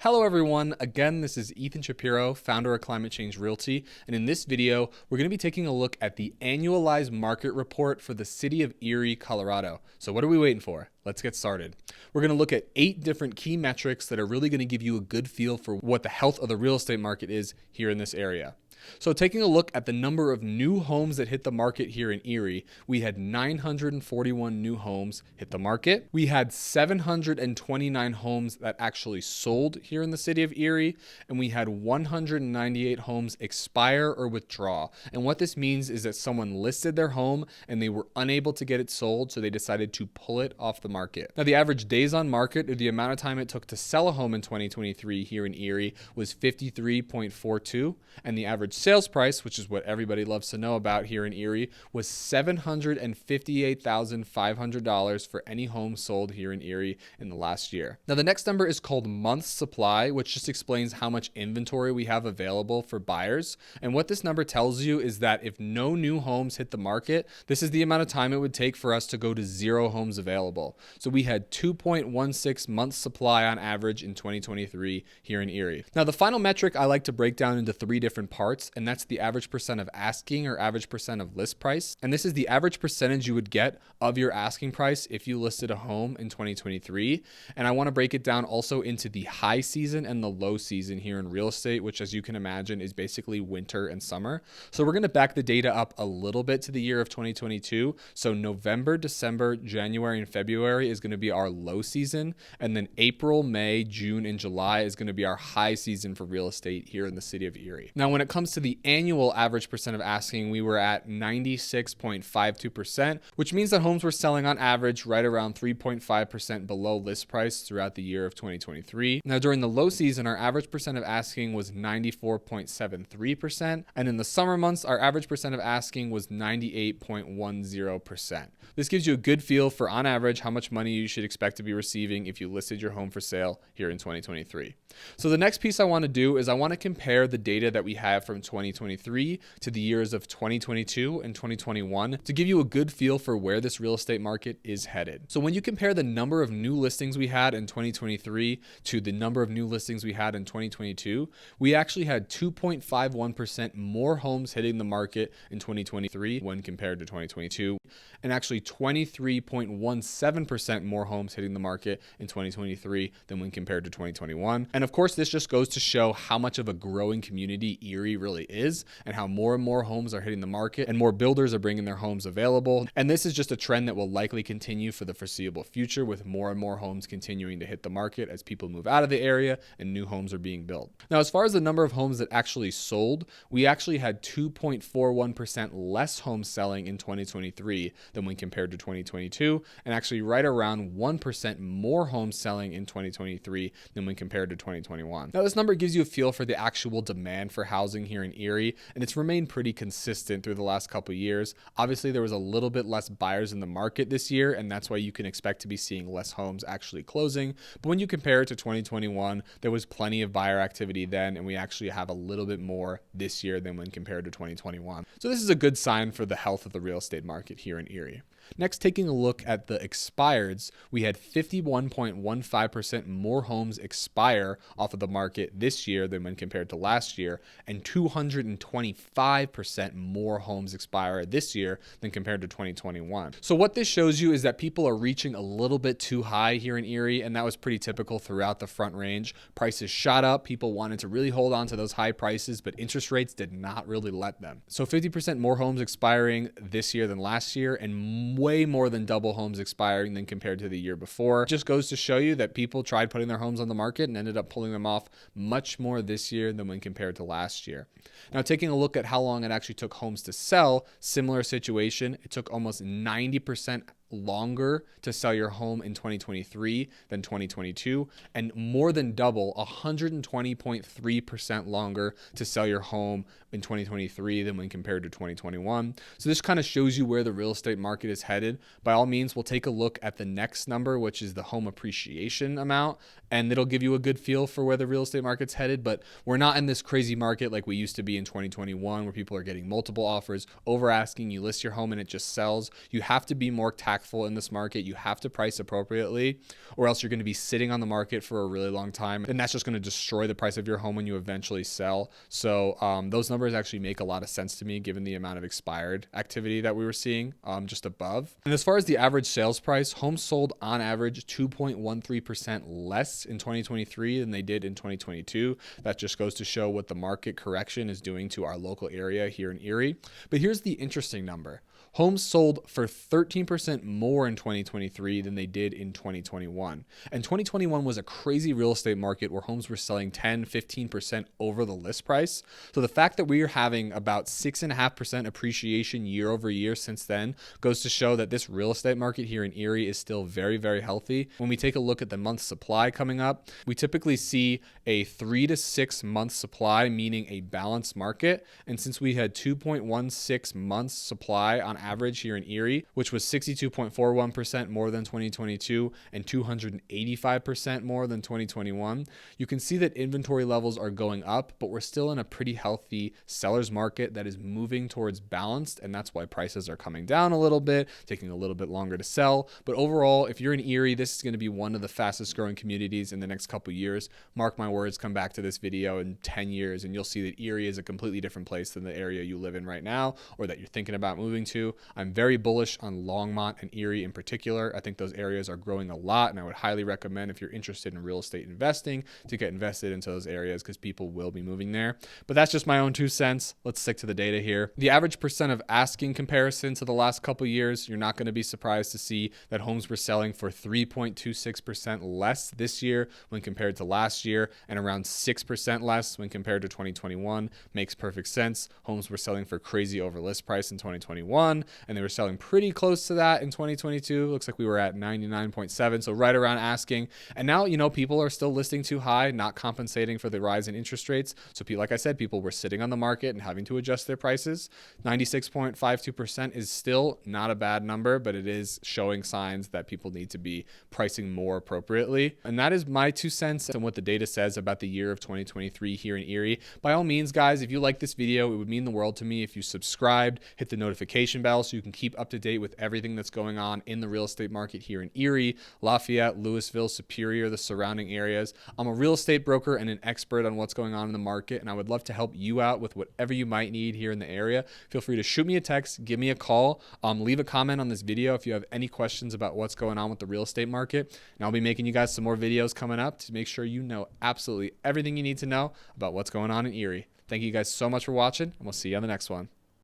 Hello everyone, again this is Ethan Shapiro, founder of Climate Change Realty, and in this video we're going to be taking a look at the annualized market report for the City of Erie, Colorado. So what are we waiting for? Let's get started. We're going to look at 8 different key metrics that are really going to give you a good feel for what the health of the real estate market is here in this area. So taking a look at the number of new homes that hit the market here in Erie, we had 941 new homes hit the market. We had 729 homes that actually sold here in the city of Erie, and we had 198 homes expire or withdraw. And what this means is that someone listed their home and they were unable to get it sold, so they decided to pull it off the market. Now, the average days on market, or the amount of time it took to sell a home in 2023 here in Erie, was 53.42, and the average sales price, which is what everybody loves to know about here in Erie, was $758,500 for any home sold here in Erie in the last year. Now, the next number is called months supply, which just explains how much inventory we have available for buyers. And what this number tells you is that if no new homes hit the market, this is the amount of time it would take for us to go to 0 homes available. So we had 2.16 months supply on average in 2023 here in Erie. Now, the final metric I like to break down into 3 different parts, and that's the average percent of asking or average percent of list price. And this is the average percentage you would get of your asking price if you listed a home in 2023. And I want to break it down also into the high season and the low season here in real estate, which, as you can imagine, is basically winter and summer. So we're going to back the data up a little bit to the year of 2022. So November, December, January, and February is going to be our low season. And then April, May, June, and July is going to be our high season for real estate here in the city of Erie. Now, when it comes to the annual average percent of asking, we were at 96.52%, which means that homes were selling on average right around 3.5% below list price throughout the year of 2023. Now, during the low season, our average percent of asking was 94.73%, and in the summer months, our average percent of asking was 98.10%. This gives you a good feel for, on average, how much money you should expect to be receiving if you listed your home for sale here in 2023. So the next piece I want to do is I want to compare the data that we have from 2023 to the years of 2022 and 2021 to give you a good feel for where this real estate market is headed. So when you compare the number of new listings we had in 2023 to the number of new listings we had in 2022, we actually had 2.51% more homes hitting the market in 2023 when compared to 2022, and actually 23.17% more homes hitting the market in 2023 than when compared to 2021. And of course, this just goes to show how much of a growing community Erie really is, and how more and more homes are hitting the market and more builders are bringing their homes available. And this is just a trend that will likely continue for the foreseeable future, with more and more homes continuing to hit the market as people move out of the area and new homes are being built. Now, as far as the number of homes that actually sold, we actually had 2.41% less homes selling in 2023 than when compared to 2022, and actually right around 1% more homes selling in 2023 than when compared to 2021. Now, this number gives you a feel for the actual demand for housing here in Erie, and it's remained pretty consistent through the last couple of years. Obviously, there was a little bit less buyers in the market this year, and that's why you can expect to be seeing less homes actually closing. But when you compare it to 2021, there was plenty of buyer activity then, and we actually have a little bit more this year than when compared to 2021. So this is a good sign for the health of the real estate market here in Erie. Next, taking a look at the expireds, we had 51.15% more homes expire off of the market this year than when compared to last year, and 225% more homes expire this year than compared to 2021. So what this shows you is that people are reaching a little bit too high here in Erie, and that was pretty typical throughout the Front Range. Prices shot up, people wanted to really hold on to those high prices, but interest rates did not really let them. So 50% more homes expiring this year than last year, and way more than double homes expiring than compared to the year before. It just goes to show you that people tried putting their homes on the market and ended up pulling them off much more this year than when compared to last year. Now, taking a look at how long it actually took homes to sell, similar situation. It took almost 90% longer to sell your home in 2023 than 2022, and more than double, 120.3% longer to sell your home in 2023 than when compared to 2021. So this kind of shows you where the real estate market is headed. By all means, we'll take a look at the next number, which is the home appreciation amount, and it'll give you a good feel for where the real estate market's headed. But we're not in this crazy market like we used to be in 2021, where people are getting multiple offers, over asking, you list your home and it just sells. You have to be more tax impactful in this market. You have to price appropriately, or else you're going to be sitting on the market for a really long time, and that's just going to destroy the price of your home when you eventually sell. So those numbers actually make a lot of sense to me given the amount of expired activity that we were seeing just above. And as far as the average sales price, homes sold on average 2.13% less in 2023 than they did in 2022. That just goes to show what the market correction is doing to our local area here in Erie. But here's the interesting number. Homes sold for 13% more in 2023 than they did in 2021. And 2021 was a crazy real estate market where homes were selling 10, 15% over the list price. So the fact that we are having about 6.5% appreciation year over year since then goes to show that this real estate market here in Erie is still very, very healthy. When we take a look at the month supply coming up, we typically see a 3 to 6 month supply, meaning a balanced market. And since we had 2.16 months supply on average here in Erie, which was 62.41% more than 2022 and 285% more than 2021, you can see that inventory levels are going up, but we're still in a pretty healthy seller's market that is moving towards balanced, and that's why prices are coming down a little bit, taking a little bit longer to sell. But overall, if you're in Erie, this is going to be one of the fastest growing communities in the next couple years. Mark my words, come back to this video in 10 years and you'll see that Erie is a completely different place than the area you live in right now or that you're thinking about moving to. I'm very bullish on Longmont and Erie in particular. I think those areas are growing a lot, and I would highly recommend if you're interested in real estate investing to get invested into those areas because people will be moving there. But that's just my own 2 cents. Let's stick to the data here. The average percent of asking comparison to the last couple years, you're not going to be surprised to see that homes were selling for 3.26% less this year when compared to last year, and around 6% less when compared to 2021. Makes perfect sense. Homes were selling for crazy over list price in 2021, and they were selling pretty close to that in 2022. Looks like we were at 99.7, so right around asking. And now, people are still listing too high, not compensating for the rise in interest rates. So like I said, people were sitting on the market and having to adjust their prices. 96.52% is still not a bad number, but it is showing signs that people need to be pricing more appropriately. And that is my 2 cents on what the data says about the year of 2023 here in Erie. By all means, guys, if you like this video, it would mean the world to me if you subscribed, hit the notification bell so you can keep up to date with everything that's going on in the real estate market here in Erie, Lafayette, Louisville, Superior, the surrounding areas. I'm a real estate broker and an expert on what's going on in the market, and I would love to help you out with whatever you might need here in the area. Feel free to shoot me a text, give me a call, leave a comment on this video if you have any questions about what's going on with the real estate market. And I'll be making you guys some more videos coming up to make sure you know absolutely everything you need to know about what's going on in Erie. Thank you guys so much for watching, and we'll see you on the next one.